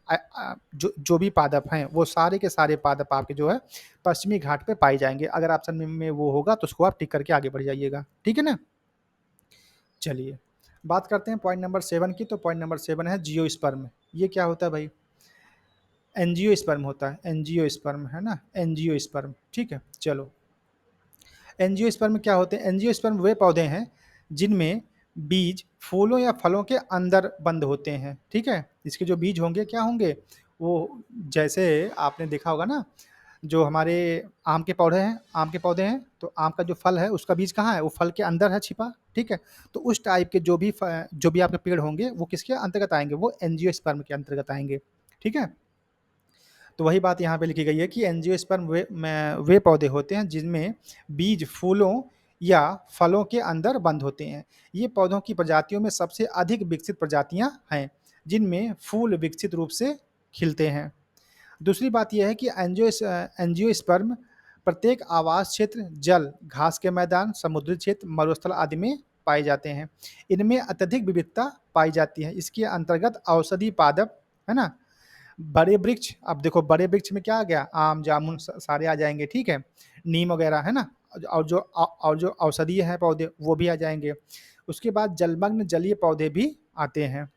जो भी पादप हैं, वो सारे के सारे पादप आपके जो है पश्चिमी घाट पे पाए जाएंगे। अगर ऑप्शन में वो होगा तो उसको आप टिक करके आगे बढ़ जाइएगा। ठीक है ना? चलिए, बात करते हैं पॉइंट नंबर 7 की। तो पॉइंट नंबर 7 है जियोस्पर्म। ये क्या होता है भाई? एंजियोस्पर्म होता है, एंजियोस्पर्म, है ना? एंजियोस्पर्म। ठीक है? चलो, एंजियोस्पर्म क्या होते हैं? एंजियोस्पर्म वे पौधे हैं जिनमें बीज फूलों या फलों के अंदर बंद होते हैं, ठीक है? इसके जो बीज होंगे क्या होंगे? वो जैसे आपने देखा होगा ना, जो हमारे आम के पौधे हैं, तो आम का जो फल है उसका बीज कहाँ है? वो फल के अंदर है छिपा, ठीक है? तो उस टाइप के जो भी आपके पेड़ होंगे वो किसके अंतर्गत आएँगे? वो एंजियोस्पर्म के अंतर्गत आएँगे, ठीक है? तो वही बात यहाँ पे लिखी गई है कि एंजियोस्पर्म वे पौधे होते हैं जिनमें बीज फूलों या फलों के अंदर बंद होते हैं। ये पौधों की प्रजातियों में सबसे अधिक विकसित प्रजातियाँ हैं, जिनमें फूल विकसित रूप से खिलते हैं। दूसरी बात यह है कि एंजियोस्पर्म प्रत्येक आवास क्षेत्र, जल, घास के मैदान, समुद्री क्षेत्र, मरुस्थल आदि में पाए जाते हैं। इनमें अत्यधिक विविधता पाई जाती है। इसके अंतर्गत औषधि पादप, है ना? बड़े वृक्ष, अब देखो बड़े वृक्ष में क्या आ गया? आम, जामुन सारे आ जाएँगे, ठीक है? नीम वगैरह, है ना? और जो औषधीय हैं पौधे वो भी आ जाएँगे। उसके बाद जलमग्न जलीय पौधे भी आते हैं।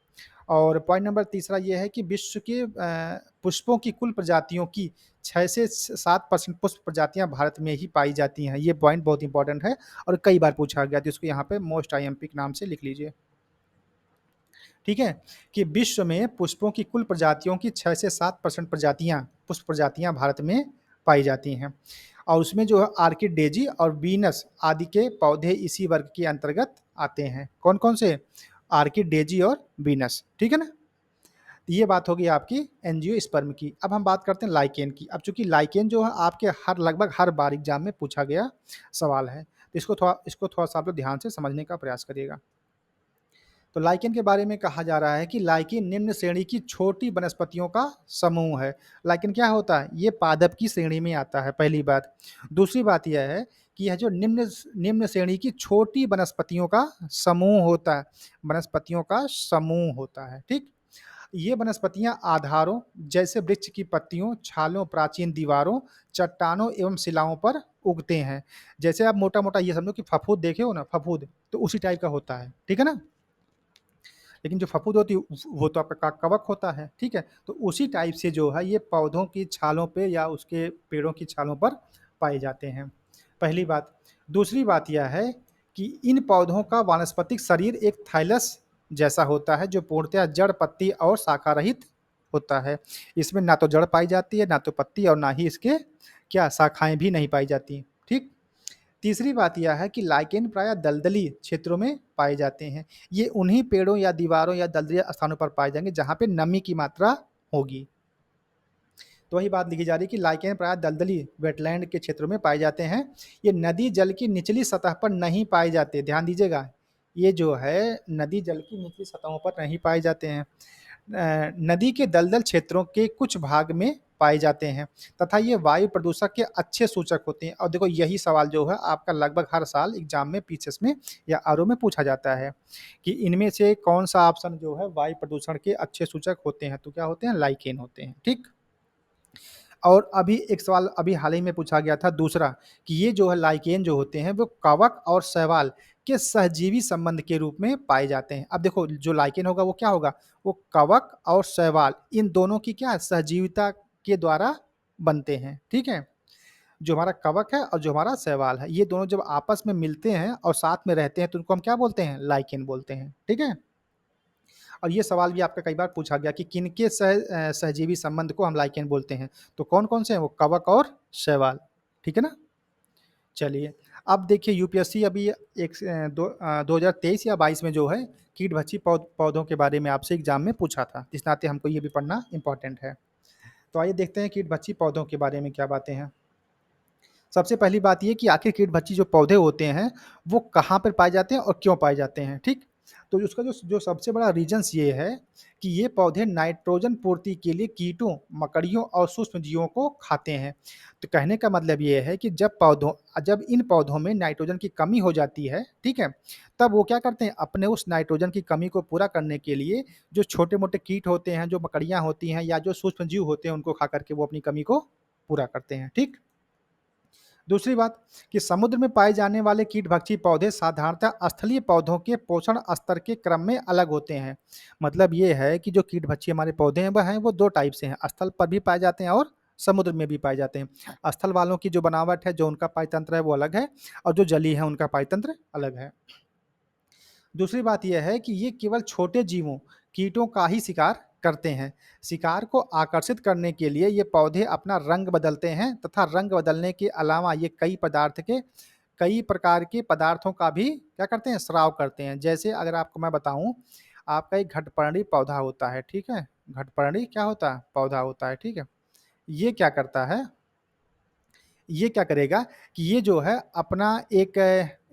और पॉइंट नंबर तीसरा ये है कि विश्व के पुष्पों की कुल प्रजातियों की 6 से 7% पुष्प प्रजातियाँ भारत में ही पाई जाती हैं। ये पॉइंट बहुत इंपॉर्टेंट है और कई बार पूछा गया, तो इसको यहाँ पे मोस्ट आईएमपी के नाम से लिख लीजिए। ठीक है? कि विश्व में पुष्पों की कुल प्रजातियों की 6 से 7% पुष्प प्रजातियाँ भारत में पाई जाती हैं। और उसमें जो है ऑर्किड, डेज़ी और वीनस आदि के पौधे इसी वर्ग के अंतर्गत आते हैं। कौन-कौन से? ऑर्किड, डेज़ी और वीनस, ठीक है ना? ये बात होगी आपकी एंजियोस्पर्म की। अब हम बात करते हैं लाइकेन की। अब चूँकि लाइकेन जो है आपके लगभग हर बार एग्ज़ाम में पूछा गया सवाल है। तो इसको थोड़ा-सा आप लोग ध्यान से समझने का प्रयास करिएगा। तो लाइकेन के बारे में कहा जा रहा है कि लाइकेन निम्न श्रेणी की छोटी वनस्पतियों का समूह है। लाइकेन क्या होता है? ये पादप की श्रेणी में आता है, पहली बात। दूसरी बात यह है कि यह जो निम्न श्रेणी की छोटी वनस्पतियों का समूह होता है, वनस्पतियों का समूह होता है, ठीक? ये वनस्पतियाँ आधारों जैसे वृक्ष की पत्तियों, छालों, प्राचीन दीवारों, चट्टानों एवं शिलाओं पर उगते हैं। जैसे आप मोटा-मोटा ये समझो कि फफूंद देखे हो ना, फफूंद, तो उसी टाइप का होता है, ठीक है ना? लेकिन जो फफूंद होती है वो तो आपका कवक होता है, ठीक है? तो उसी टाइप से जो है ये पौधों की छालों पे या उसके पेड़ों की छालों पर पाए जाते हैं, पहली बात। दूसरी बात यह है कि इन पौधों का वानस्पतिक शरीर एक थाइलस जैसा होता है जो पूर्णतः जड़, पत्ती और शाखा रहित होता है। इसमें ना तो जड़ पाई जाती है, ना तो पत्ती और ना ही इसके क्या शाखाएँ भी नहीं पाई जाती, ठीक? तीसरी बात यह है कि लाइकेन प्रायः दलदली क्षेत्रों में पाए जाते हैं। ये उन्हीं पेड़ों या दीवारों या दलदली स्थानों पर पाए जाएँगे जहाँ पे नमी की मात्रा होगी। तो वही बात लिखी जा रही है कि लाइकेन प्रायः दलदली वेटलैंड के क्षेत्रों में पाए जाते हैं। ये नदी जल की निचली सतह पर नहीं पाए जाते, ध्यान दीजिएगा। ये जो है नदी जल की निचली सतहों पर नहीं पाए जाते हैं। नदी के दलदल क्षेत्रों के कुछ भाग में पाए जाते हैं तथा ये वायु प्रदूषक के अच्छे सूचक होते हैं। और देखो यही सवाल जो है आपका लगभग हर साल एग्जाम में पीसीएस में या आरओ में पूछा जाता है कि इनमें से कौन सा ऑप्शन जो है वायु प्रदूषण के अच्छे सूचक होते हैं? तो क्या होते हैं? लाइकेन होते हैं, ठीक? और अभी एक सवाल अभी हाल ही में पूछा गया था दूसरा कि ये जो है लाइकेन जो होते हैं वो कवक और शैवाल के सहजीवी संबंध के रूप में पाए जाते हैं। अब देखो जो लाइकेन होगा वो क्या होगा? वो कवक और शैवाल इन दोनों की क्या सहजीविता के द्वारा बनते हैं, ठीक है? जो हमारा कवक है और जो हमारा शैवाल है, ये दोनों जब आपस में मिलते हैं और साथ में रहते हैं तो उनको हम क्या बोलते हैं? लाइकेन बोलते हैं, ठीक है? और ये सवाल भी आपका कई बार पूछा गया कि किनके सहजीवी संबंध को हम लाइकेन बोलते हैं? तो कौन-कौन से हैं वो? कवक और शैवाल, ठीक है ना? चलिए, अब देखिए यूपीएससी अभी 2023 या 22 में जो है कीट-भक्षी पौधों के बारे में आपसे एग्ज़ाम में पूछा था। इस नाते हमको ये भी पढ़ना इम्पोर्टेंट है। तो आइए देखते हैं कीट-भक्षी पौधों के बारे में क्या बातें हैं। सबसे पहली बात ये कि आखिर कीट-भक्षी जो पौधे होते हैं, वो कहाँ पर पाए जाते हैं और क्यों पाए जाते हैं, ठीक? तो उसका जो जो सबसे बड़ा रीज़न्स ये है कि ये पौधे नाइट्रोजन पूर्ति के लिए कीटों, मकड़ियों और सूक्ष्मजीवों को खाते हैं। तो कहने का मतलब ये है कि जब इन पौधों में नाइट्रोजन की कमी हो जाती है, ठीक है? तब वो क्या करते हैं, अपने उस नाइट्रोजन की कमी को पूरा करने के लिए जो छोटे-मोटे कीट होते हैं, जो मकड़ियाँ होती हैं या जो सूक्ष्मजीव होते हैं, उनको खा कर के वो अपनी कमी को पूरा करते हैं, ठीक? दूसरी बात कि समुद्र में पाए जाने वाले कीटभक्षी पौधे साधारणतः स्थलीय पौधों के पोषण स्तर के क्रम में अलग होते हैं। मतलब ये है कि जो कीटभक्षी हमारे पौधे हैं वह हैं वो 2 टाइप से हैं, स्थल पर भी पाए जाते हैं और समुद्र में भी पाए जाते हैं। स्थल वालों की जो बनावट है, जो उनका पाचतंत्र है वो अलग है और जो जलीय है उनका पाचतंत्र अलग है। दूसरी बात यह है कि ये केवल छोटे जीवों, कीटों का ही शिकार करते हैं। शिकार को आकर्षित करने के लिए ये पौधे अपना रंग बदलते हैं तथा रंग बदलने के अलावा ये कई प्रकार के पदार्थों का भी क्या करते हैं? स्राव करते हैं। जैसे अगर आपको मैं बताऊँ, आपका एक घटपर्णी पौधा होता है, ठीक है? घटपर्णी क्या होता है? पौधा होता है, ठीक है? ये क्या करता है, ये क्या करेगा कि ये जो है अपना एक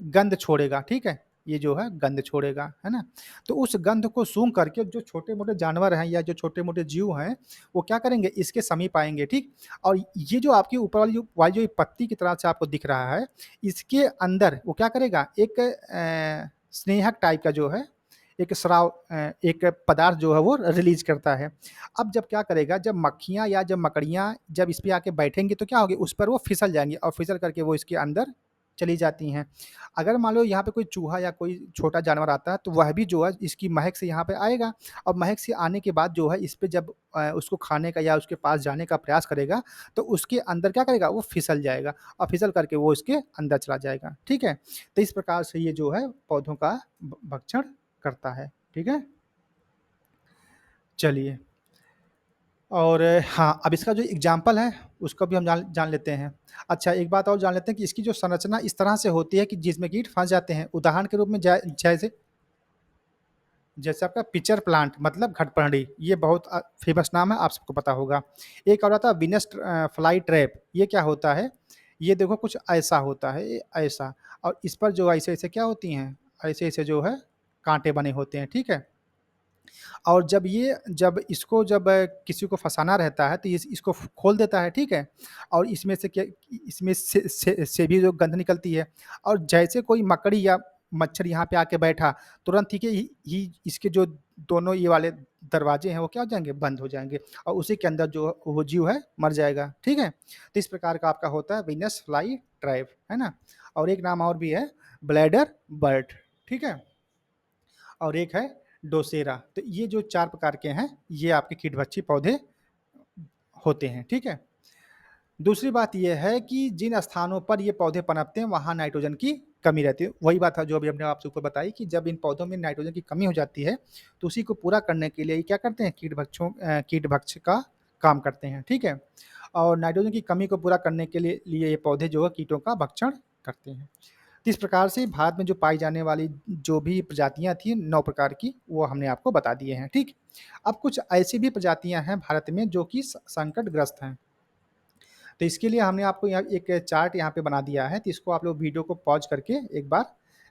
गंध छोड़ेगा, ठीक है? ये जो है गंध छोड़ेगा, है ना? तो उस गंध को सूँघ करके जो छोटे-मोटे जानवर हैं या जो छोटे-मोटे जीव हैं, वो क्या करेंगे? इसके समीप आएँगे, ठीक? और ये जो आपकी ऊपर वाली जो पत्ती की तरह से आपको दिख रहा है, इसके अंदर वो क्या करेगा? एक स्नेहक टाइप का जो है, एक पदार्थ जो है वो रिलीज़ करता है। अब जब क्या करेगा, जब मक्खियाँ या जब मकड़ियाँ जब इस पे आके बैठेंगी तो क्या होगी, उस पर वो फिसल जाएँगी और फिसल करके वो इसके अंदर चली जाती हैं। अगर मान लो यहाँ पे कोई चूहा या कोई छोटा जानवर आता है तो वह भी जो है इसकी महक से यहाँ पे आएगा और महक से आने के बाद जो है इस पे जब उसको खाने का या उसके पास जाने का प्रयास करेगा तो उसके अंदर क्या करेगा, वो फिसल जाएगा और फिसल करके वो इसके अंदर चला जाएगा, ठीक है? तो इस प्रकार से ये जो है पौधों का भक्षण करता है, ठीक है? चलिए। और हाँ, अब इसका जो एग्ज़ाम्पल है, उसको भी हम जान जान लेते हैं। अच्छा, एक बात और जान लेते हैं कि इसकी जो संरचना इस तरह से होती है कि जिसमें कीट फँस जाते हैं। उदाहरण के रूप में जैसे जैसे आपका पिचर प्लांट मतलब घटपर्णी, ये बहुत फ़ेमस नाम है, आप सबको पता होगा। एक और आता है वीनस फ्लाई ट्रैप, ये क्या होता है? ये देखो कुछ ऐसा होता है, ये ऐसा और इस पर जो ऐसे-ऐसे क्या होती हैं, ऐसे-ऐसे जो है काँटे बने होते हैं, ठीक है? और जब किसी को फँसाना रहता है तो इसको खोल देता है, ठीक है? और इसमें से भी जो गंध निकलती है और जैसे कोई मकड़ी या मच्छर यहाँ पे आके बैठा, तुरंत ही इसके जो दोनों ये वाले दरवाजे हैं वो क्या हो जाएँगे? बंद हो जाएँगे और उसी के अंदर जो वो जीव है मर जाएगा, ठीक है? तो इस प्रकार का आपका होता है वीनस फ्लाई ट्रैप, है ना? और एक नाम और भी है ब्लैडर बर्ड, ठीक है? और एक है डोसेरा। तो ये जो 4 प्रकार के हैं, ये आपके कीटभक्षी पौधे होते हैं, ठीक है? दूसरी बात ये है कि जिन स्थानों पर ये पौधे पनपते हैं, वहाँ नाइट्रोजन की कमी रहती है। वही बात है जो अभी हमने आपसे ऊपर बताई कि जब इन पौधों में नाइट्रोजन की कमी हो जाती है, तो उसी को पूरा करने के लिए ये क्या करते हैं, कीटभक्ष का काम करते हैं, ठीक है? और नाइट्रोजन की कमी को पूरा करने के लिए ये पौधे जो है कीटों का भक्षण करते हैं। तो इस प्रकार से भारत में जो पाई जाने वाली जो भी प्रजातियाँ थी 9 प्रकार की, वो हमने आपको बता दिए हैं, ठीक? अब कुछ ऐसी भी प्रजातियाँ हैं भारत में जो कि संकटग्रस्त हैं। तो इसके लिए हमने आपको यहाँ एक चार्ट यहाँ पे बना दिया है, तो इसको आप लोग वीडियो को पॉज़ करके एक बार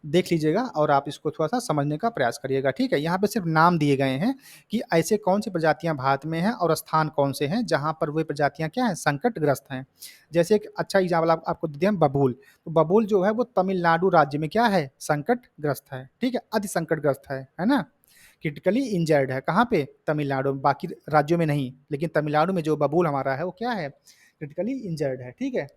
देख लीजिएगा और आप इसको थोड़ा-सा समझने का प्रयास करिएगा, ठीक है? यहाँ पे सिर्फ़ नाम दिए गए हैं कि ऐसे कौन-सी प्रजातियाँ भारत में हैं और स्थान कौन से हैं, जहाँ पर वे प्रजातियाँ क्या हैं, संकटग्रस्त हैं। जैसे एक अच्छा एग्ज़ाम्पल आपको दे दें बबूल, तो बबूल जो है वो तमिलनाडु राज्य में क्या है, संकटग्रस्त है, ठीक है? अति संकटग्रस्त है ना? क्रिटिकली इंजर्ड है, कहाँ पे? तमिलनाडु में, बाकी राज्यों में नहीं, लेकिन तमिलनाडु में जो बबूल हमारा है, वो क्या है? क्रिटिकली इंजर्ड है, ठीक है?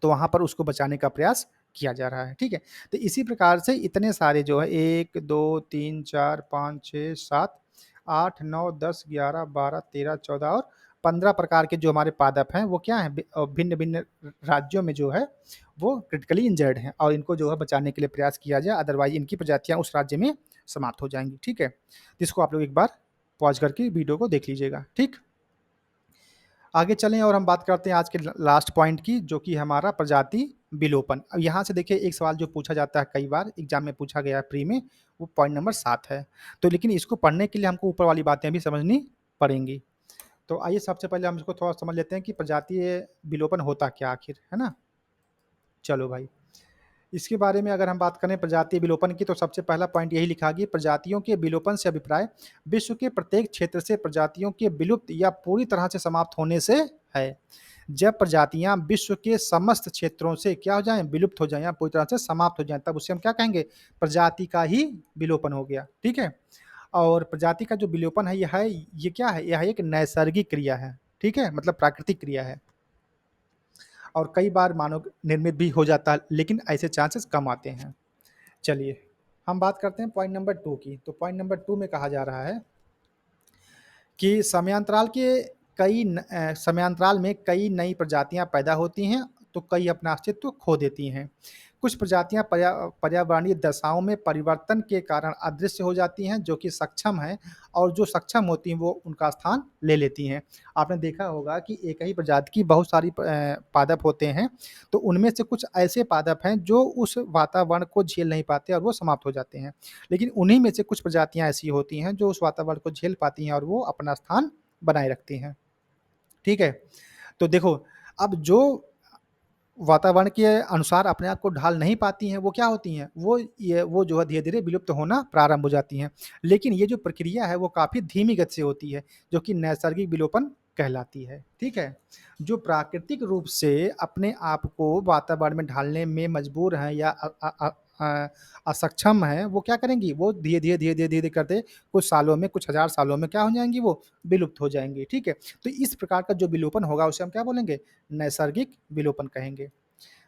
तो वहाँ पर उसको बचाने का प्रयास किया जा रहा है, ठीक है? तो इसी प्रकार से इतने सारे जो है 1, 2, 3, 4, 5, 6, 7, 8, 9, 10, 11, 12, 13, 14 और 15 प्रकार के जो हमारे पादप हैं, वो क्या हैं? भिन्न-भिन्न राज्यों में जो है, वो क्रिटिकली इंजर्ड हैं और इनको जो है बचाने के लिए प्रयास किया जाए, अदरवाइज़ इनकी प्रजातियाँ उस राज्य में समाप्त हो जाएँगी, ठीक है? तो इसको आप लोग एक बार पॉज़ करके वीडियो को देख लीजिएगा, ठीक? आगे चलें और हम बात करते हैं आज के लास्ट पॉइंट की, जो कि हमारा प्रजाति विलोपन। अब यहाँ से देखिए एक सवाल जो पूछा जाता है कई बार एग्जाम में पूछा गया है प्री में, वो पॉइंट नंबर 7 है। तो लेकिन इसको पढ़ने के लिए हमको ऊपर वाली बातें भी समझनी पड़ेंगी। तो आइए सबसे पहले हम इसको थोड़ा समझ लेते हैं कि प्रजातीय विलोपन होता क्या आखिर, है ना? चलो भाई। इसके बारे में अगर हम बात करें प्रजातीय विलोपन की, तो सबसे पहला पॉइंट यही लिखा कि प्रजातियों के विलोपन से अभिप्राय विश्व के प्रत्येक क्षेत्र से प्रजातियों के विलुप्त या पूरी तरह से समाप्त होने से है। जब प्रजातियां विश्व के समस्त क्षेत्रों से क्या हो जाएं, विलुप्त हो जाएं या पूरी तरह से समाप्त हो जाएं, तब उसे हम क्या कहेंगे, प्रजाति का ही विलोपन हो गया, ठीक है? और प्रजाति का जो विलोपन है ये क्या है, यह एक नैसर्गिक क्रिया है, ठीक है? मतलब प्राकृतिक क्रिया है और कई बार मानव निर्मित भी हो जाता है, लेकिन ऐसे चांसेस कम आते हैं। चलिए, हम बात करते हैं पॉइंट नंबर 2 की। तो पॉइंट नंबर 2 में कहा जा रहा है कि समयांतराल में कई नई प्रजातियां पैदा होती हैं तो कई अपना अस्तित्व खो देती हैं। कुछ प्रजातियां पर्यावरणीय दशाओं में परिवर्तन के कारण अदृश्य हो जाती हैं, जो कि सक्षम हैं, और जो सक्षम होती हैं वो उनका स्थान ले लेती हैं। आपने देखा होगा कि एक ही प्रजाति की बहुत सारी पादप होते हैं, तो उनमें से कुछ ऐसे पादप हैं जो उस वातावरण को झेल नहीं पाते और वो समाप्त हो जाते हैं। लेकिन उन्हीं में से कुछ प्रजातियां ऐसी होती हैं जो उस वातावरण को झेल पाती हैं और वो अपना स्थान बनाए रखती हैं। ठीक है? तो देखो, अब जो वातावरण के अनुसार अपने आप को ढाल नहीं पाती हैं, वो क्या होती हैं? वो जो है धीरे-धीरे विलुप्त होना प्रारंभ हो जाती हैं। लेकिन ये जो प्रक्रिया है वो काफ़ी धीमी गति से होती है, जो कि नैसर्गिक विलोपन कहलाती है। ठीक है? जो प्राकृतिक रूप से अपने आप को वातावरण में ढालने में मजबूर हैं या अ, असक्षम हैं, वो क्या करेंगी? वो धीरे-धीरे, धीरे-धीरे, धीरे करते कुछ सालों में, कुछ हज़ार सालों में क्या हो जाएँगी वो? विलुप्त हो जाएँगी। ठीक है? तो इस प्रकार का जो विलोपन होगा उसे हम क्या बोलेंगे? नैसर्गिक विलोपन कहेंगे।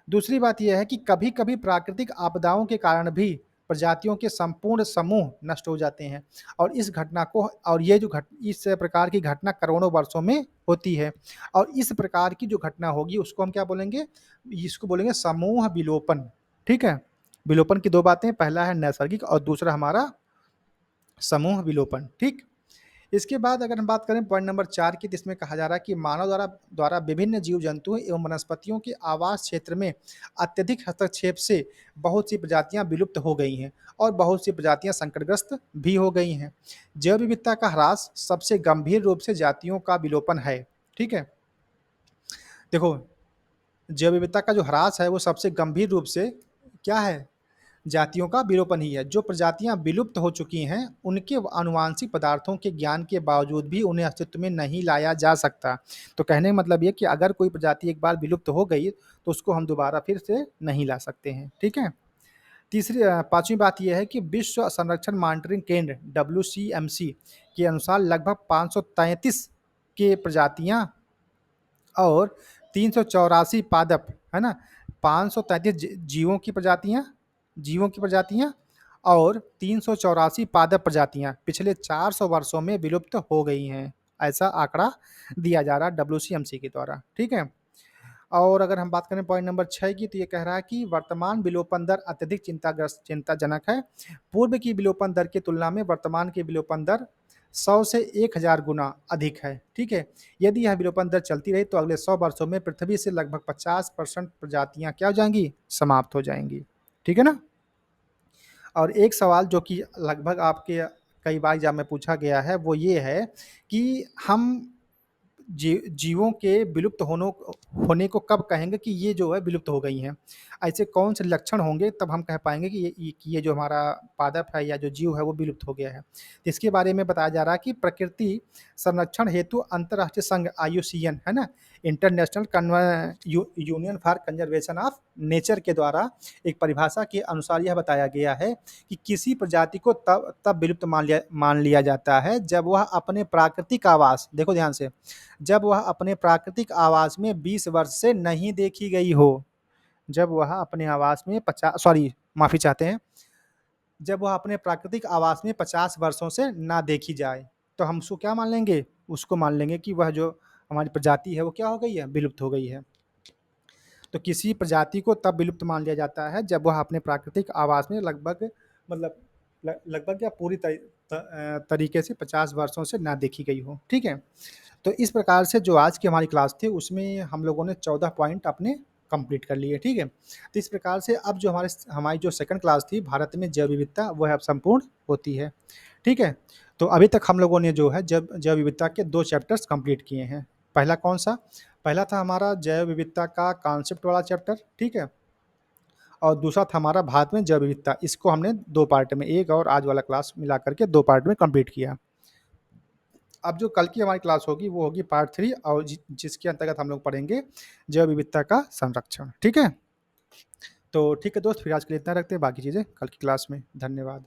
दूसरी बात ये है कि कभी-कभी प्राकृतिक आपदाओं के कारण भी प्रजातियों के संपूर्ण समूह नष्ट हो जाते हैं, और ये जो घट इस प्रकार की घटना करोड़ों वर्षों में होती है, और इस प्रकार की जो घटना होगी उसको हम क्या बोलेंगे? इसको बोलेंगे समूह विलोपन। ठीक है? विलोपन की 2 बातें, पहला है नैसर्गिक और दूसरा हमारा समूह विलोपन। ठीक? इसके बाद अगर हम बात करें पॉइंट नंबर 4 की, तो इसमें कहा जा रहा है कि मानव द्वारा द्वारा विभिन्न जीव-जंतुओं एवं वनस्पतियों के आवास क्षेत्र में अत्यधिक हस्तक्षेप से बहुत सी प्रजातियां विलुप्त हो गई हैं और बहुत सी प्रजातियां संकटग्रस्त भी हो गई हैं। जैव विविधता का ह्रास सबसे गंभीर रूप से जातियों का विलोपन है। ठीक है? देखो, जैव विविधता का जो ह्रास है वो सबसे गंभीर रूप से क्या है? जातियों का विलोपन ही है। जो प्रजातियां विलुप्त हो चुकी हैं, उनके आनुवांशिक पदार्थों के ज्ञान के बावजूद भी उन्हें अस्तित्व में नहीं लाया जा सकता। तो कहने का मतलब ये कि अगर कोई प्रजाति एक बार विलुप्त हो गई, तो उसको हम दोबारा फिर से नहीं ला सकते हैं। ठीक है? 5वीं बात ये है कि विश्व संरक्षण मॉनिटरिंग केंद्र WCMC के अनुसार लगभग 533 के प्रजातियां और 384 पादप, है ना? 533 जीवों की प्रजातियां और 384 पादप प्रजातियां पिछले 400 वर्षों में विलुप्त हो गई हैं। ऐसा आंकड़ा दिया जा रहा है WCMC के द्वारा। ठीक है? और अगर हम बात करें पॉइंट नंबर 6 की, तो ये कह रहा है कि वर्तमान विलोपन दर अत्यधिक चिंताजनक है। पूर्व की विलोपन दर की तुलना में वर्तमान की विलोपन दर 100 से 1000 गुना अधिक है। ठीक है? यदि यह विलोपन दर चलती रही तो अगले 100 वर्षों में पृथ्वी से लगभग 50% प्रजातियां क्या हो जाएंगी? समाप्त हो जाएंगी। ठीक है ना? और एक सवाल जो कि लगभग आपके कई बार एग्जाम में पूछा गया है, वो ये है कि हम जीवों के विलुप्त होने को कब कहेंगे कि ये जो है विलुप्त हो गई हैं? ऐसे कौन से लक्षण होंगे तब हम कह पाएँगे कि ये जो हमारा पादप है या जो जीव है वो विलुप्त हो गया है? तो इसके बारे में बताया जा रहा है कि प्रकृति संरक्षण हेतु अंतर्राष्ट्रीय संघ IUCN, है ना? International union for conservation of nature के द्वारा एक परिभाषा के अनुसार यह बताया गया है कि किसी प्रजाति को तब तब विलुप्त मान लिया जाता है जब वह अपने प्राकृतिक आवास, देखो ध्यान से, जब वह अपने प्राकृतिक आवास में 20 वर्ष से नहीं देखी गई हो। जब वह अपने आवास में 50 सॉरी माफ़ी चाहते हैं, जब वह अपने प्राकृतिक आवास में 50 वर्षों से ना देखी जाए, तो हम उसको क्या मान लेंगे? उसको मान लेंगे कि वह जो हमारी प्रजाति है वो क्या हो गई है? विलुप्त हो गई है। तो किसी प्रजाति को तब विलुप्त मान लिया जाता है जब वह अपने प्राकृतिक आवास में लगभग मतलब लगभग या पूरी तरीके से 50 वर्षों से ना देखी गई हो। ठीक है? तो इस प्रकार से जो आज की हमारी क्लास थी उसमें हम लोगों ने 14 पॉइंट अपने कंप्लीट कर लिए। ठीक है? तो इस प्रकार से अब जो हमारी जो सेकंड क्लास थी भारत में जैव विविधता, वह अब संपूर्ण होती है। ठीक है? तो अभी तक हम लोगों ने जो है जैव जैव विविधता के 2 चैप्टर्स कंप्लीट किए हैं। पहला कौन-सा? पहला था हमारा जैव विविधता का कॉन्सेप्ट वाला चैप्टर। ठीक है? और दूसरा था हमारा भारत में जैव विविधता। इसको हमने 2 पार्ट में, एक और आज वाला क्लास मिला करके 2 पार्ट में कंप्लीट किया। अब जो कल की हमारी क्लास होगी वो होगी पार्ट 3, और जिसके अंतर्गत हम लोग पढ़ेंगे जैव विविधता का संरक्षण। ठीक है? तो ठीक है दोस्त, फिर आज के लिए इतना रखते हैं, बाकी चीज़ें कल की क्लास में। धन्यवाद।